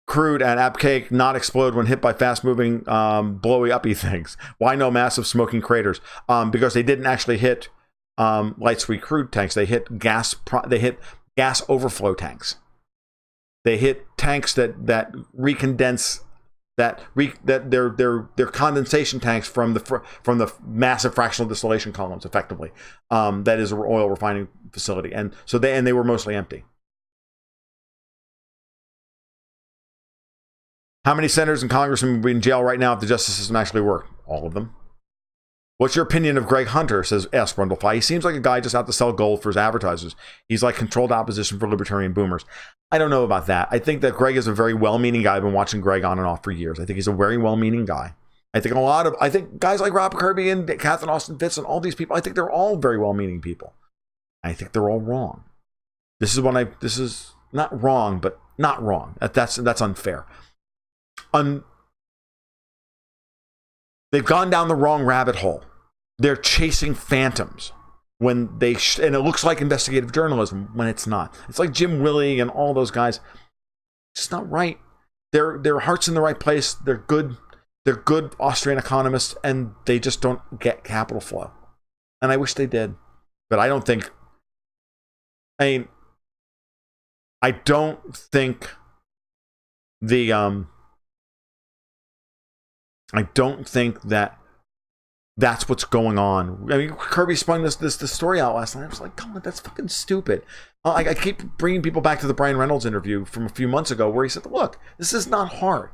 crude and Abcake not explode when hit by fast-moving, blowy uppy things? Why no massive smoking craters? Because they didn't actually hit light sweet crude tanks. They hit gas overflow tanks. They hit tanks that recondense. They're condensation tanks from the massive fractional distillation columns, effectively. That is an oil refining facility, and so they were mostly empty. How many senators and congressmen would be in jail right now if the justice system actually worked? All of them. What's your opinion of Greg Hunter? asks Brundlefly. He seems like a guy just out to sell gold for his advertisers. He's like controlled opposition for libertarian boomers. I don't know about that. I think that Greg is a very well-meaning guy. I've been watching Greg on and off for years. I think he's a very well-meaning guy. I think guys like Rob Kirby and Catherine Austin Fitts and all these people, I think they're all very well-meaning people. I think they're all wrong. This is not wrong, but not wrong. That's unfair. They've gone down the wrong rabbit hole. They're chasing phantoms when and it looks like investigative journalism when it's not. It's like Jim Willey and all those guys. It's not right. Their heart's in the right place. They're good Austrian economists, and they just don't get capital flow. And I wish they did, but I don't think. I don't think that's what's going on. I mean, Kirby spun this story out last night. I was like, come on, that's fucking stupid. I keep bringing people back to the Brian Reynolds interview from a few months ago where he said, look, this is not hard.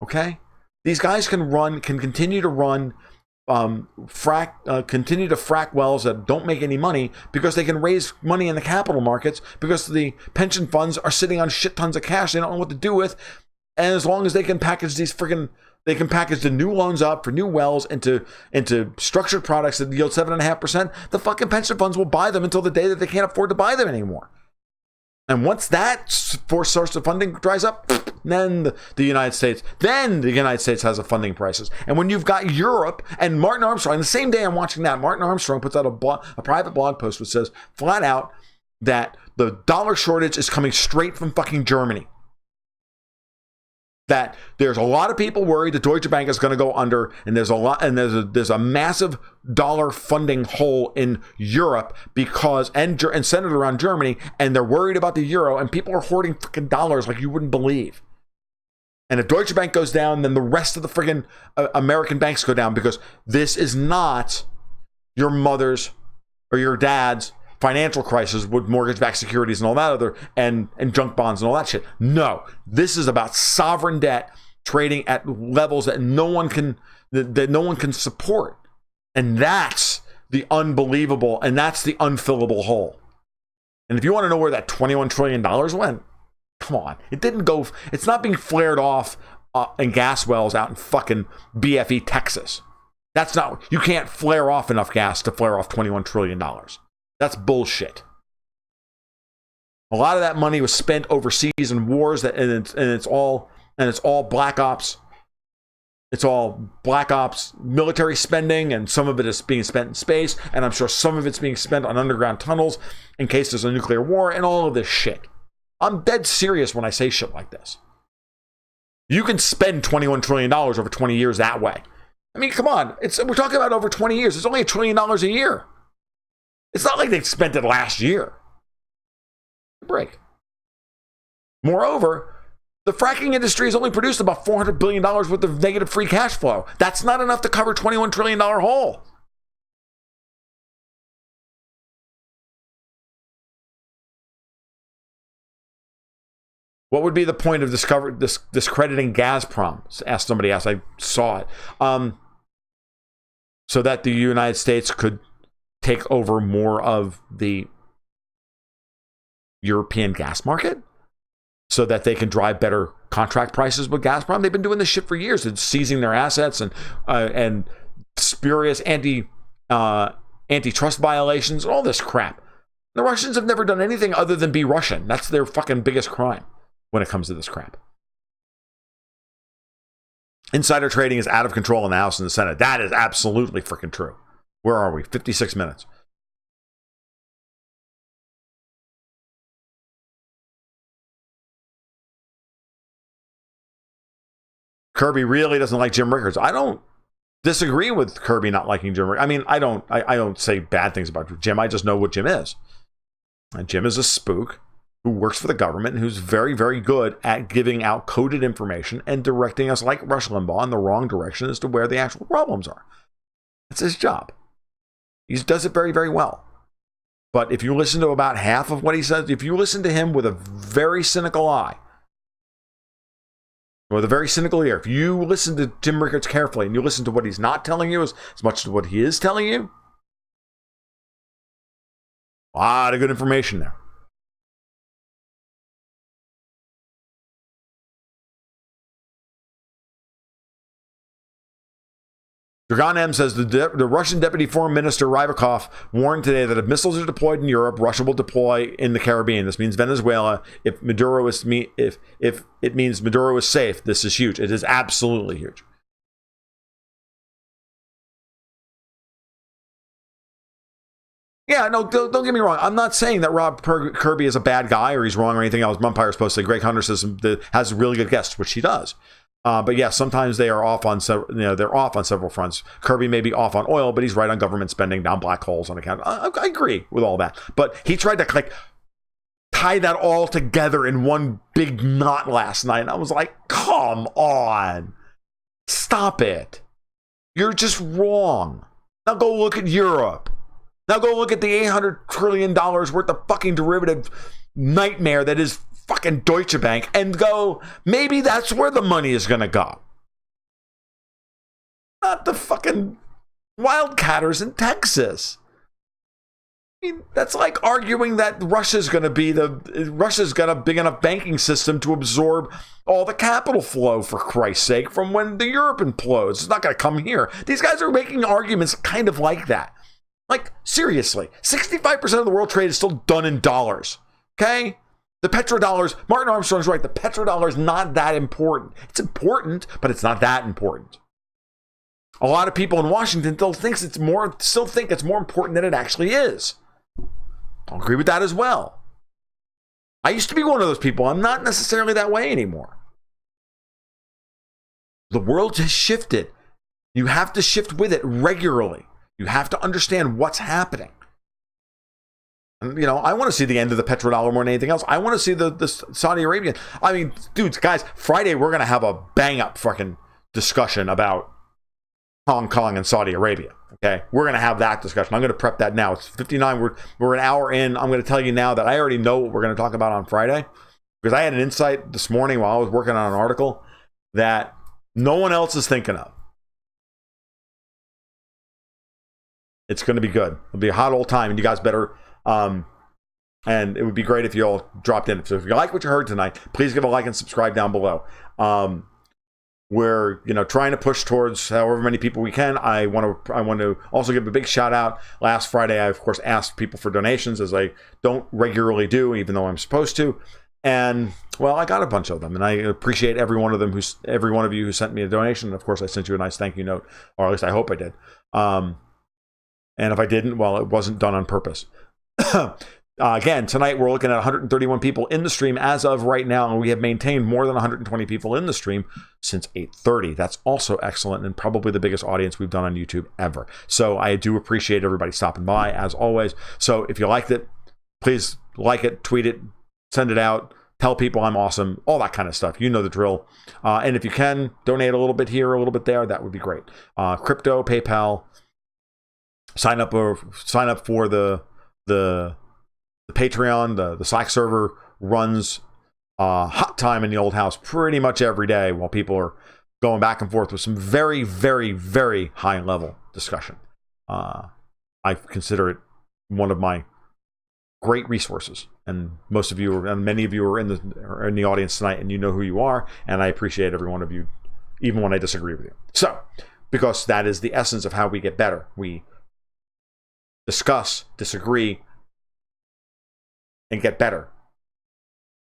Okay? These guys can continue to run, continue to frack wells that don't make any money because they can raise money in the capital markets because the pension funds are sitting on shit tons of cash they don't know what to do with. And as long as they can package they can package the new loans up for new wells into structured products that yield 7.5%. The fucking pension funds will buy them until the day that they can't afford to buy them anymore. And once that source of funding dries up, then the United States has a funding crisis. And when you've got Europe and Martin Armstrong, the same day I'm watching that, Martin Armstrong puts out a private blog post which says flat out that the dollar shortage is coming straight from fucking Germany. That there's a lot of people worried that Deutsche Bank is going to go under, and there's a massive dollar funding hole in Europe and centered around Germany, and they're worried about the euro, and people are hoarding freaking dollars like you wouldn't believe. And if Deutsche Bank goes down, then the rest of the freaking American banks go down, because this is not your mother's or your dad's financial crisis with mortgage-backed securities and all that other and junk bonds and all that shit. No, this is about sovereign debt trading at levels that no one can support, and that's the unbelievable, and that's the unfillable hole. And if you want to know where that $21 trillion went, come on. It didn't go, it's not being flared off in gas wells out in fucking BFE, Texas. That's not, you can't flare off enough gas to flare off $21 trillion. That's bullshit. A lot of that money was spent overseas in wars, and it's all black ops. It's all black ops military spending, and some of it is being spent in space, and I'm sure some of it's being spent on underground tunnels in case there's a nuclear war, and all of this shit. I'm dead serious when I say shit like this. You can spend $21 trillion over 20 years that way. I mean, come on. We're talking about over 20 years. It's only $1 trillion a year. It's not like they spent it last year. Break. Moreover, the fracking industry has only produced about $400 billion worth of negative free cash flow. That's not enough to cover $21 trillion hole. What would be the point of discrediting Gazprom? Asked somebody else. I saw it. So that the United States could take over more of the European gas market so that they can drive better contract prices with Gazprom. They've been doing this shit for years. It's seizing their assets and spurious antitrust violations and all this crap. The Russians have never done anything other than be Russian. That's their fucking biggest crime when it comes to this crap. Insider trading is out of control in the House and the Senate. That is absolutely freaking true. Where are we? 56 minutes. Kirby really doesn't like Jim Rickards. I don't disagree with Kirby not liking Jim Rickards. I mean, I don't say bad things about Jim. I just know what Jim is. And Jim is a spook who works for the government and who's very, very good at giving out coded information and directing us like Rush Limbaugh in the wrong direction as to where the actual problems are. That's his job. He does it very, very well. But if you listen to about half of what he says, if you listen to him with a very cynical eye, with a very cynical ear, if you listen to Jim Rickards carefully and you listen to what he's not telling you as much as what he is telling you, a lot of good information there. Dragon M says the Russian Deputy Foreign Minister Rybakov warned today that if missiles are deployed in Europe, Russia will deploy in the Caribbean. This means Venezuela. If it means Maduro is safe, this is huge. It is absolutely huge. Yeah, no, don't get me wrong. I'm not saying that Rob Kirby is a bad guy or he's wrong or anything else. Mumpire's supposed to say Greg Hunter says has really good guests, which he does. But yeah, sometimes they are off on they're off on several fronts. Kirby may be off on oil, but he's right on government spending, down black holes on account. I agree with all that. But he tried to tie that all together in one big knot last night. And I was like, come on. Stop it. You're just wrong. Now go look at Europe. Now go look at the $800 trillion worth of fucking derivative nightmare that is fucking Deutsche Bank and go, maybe that's where the money is going to go. Not the fucking wildcatters in Texas. I mean, that's like arguing that Russia's got a big enough banking system to absorb all the capital flow, for Christ's sake, from when the Europe implodes. It's not going to come here. These guys are making arguments kind of like that. Like, seriously, 65% of the world trade is still done in dollars. Okay? The petrodollars, Martin Armstrong's right, the petrodollar is not that important. It's important, but it's not that important. A lot of people in Washington still think it's more important than it actually is. I'll agree with that as well. I used to be one of those people. I'm not necessarily that way anymore. The world has shifted. You have to shift with it regularly. You have to understand what's happening. And, I want to see the end of the petrodollar more than anything else. I want to see the Saudi Arabian. I mean, dudes, guys, Friday we're going to have a bang-up fucking discussion about Hong Kong and Saudi Arabia. Okay? We're going to have that discussion. I'm going to prep that now. It's 59. We're an hour in. I'm going to tell you now that I already know what we're going to talk about on Friday. Because I had an insight this morning while I was working on an article that no one else is thinking of. It's going to be good. It'll be a hot old time, and you guys better And it would be great if you all dropped in. So if you like what you heard tonight, please give a like and subscribe down below. We're trying to push towards however many people we can. I want to also give a big shout out. Last Friday, I of course asked people for donations, as I don't regularly do, even though I'm supposed to. And well, I got a bunch of them, and I appreciate every one of you who sent me a donation. And of course, I sent you a nice thank you note, or at least I hope I did. And if I didn't, well, it wasn't done on purpose. Again, tonight we're looking at 131 people in the stream as of right now, and we have maintained more than 120 people in the stream since 8:30. That's also excellent, and probably the biggest audience we've done on YouTube ever. So I do appreciate everybody stopping by, as always. So if you liked it, please like it, tweet it, send it out, tell people I'm awesome, all that kind of stuff. You know the drill. And if you can, donate a little bit here, a little bit there, that would be great. Crypto, PayPal, sign up for the Patreon. The Slack server runs hot time in the old house pretty much every day while people are going back and forth with some very, very, very high level discussion. I consider it one of my great resources, and most of you and many of you are in the audience tonight, and you know who you are, and I appreciate every one of you, even when I disagree with you. So, because that is the essence of how we get better. We discuss, disagree, and get better.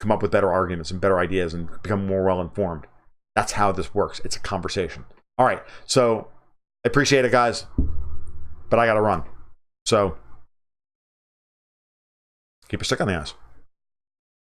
Come up with better arguments and better ideas and become more well-informed. That's how this works. It's a conversation. All right, so I appreciate it, guys, but I gotta run. So keep a stick on the ice.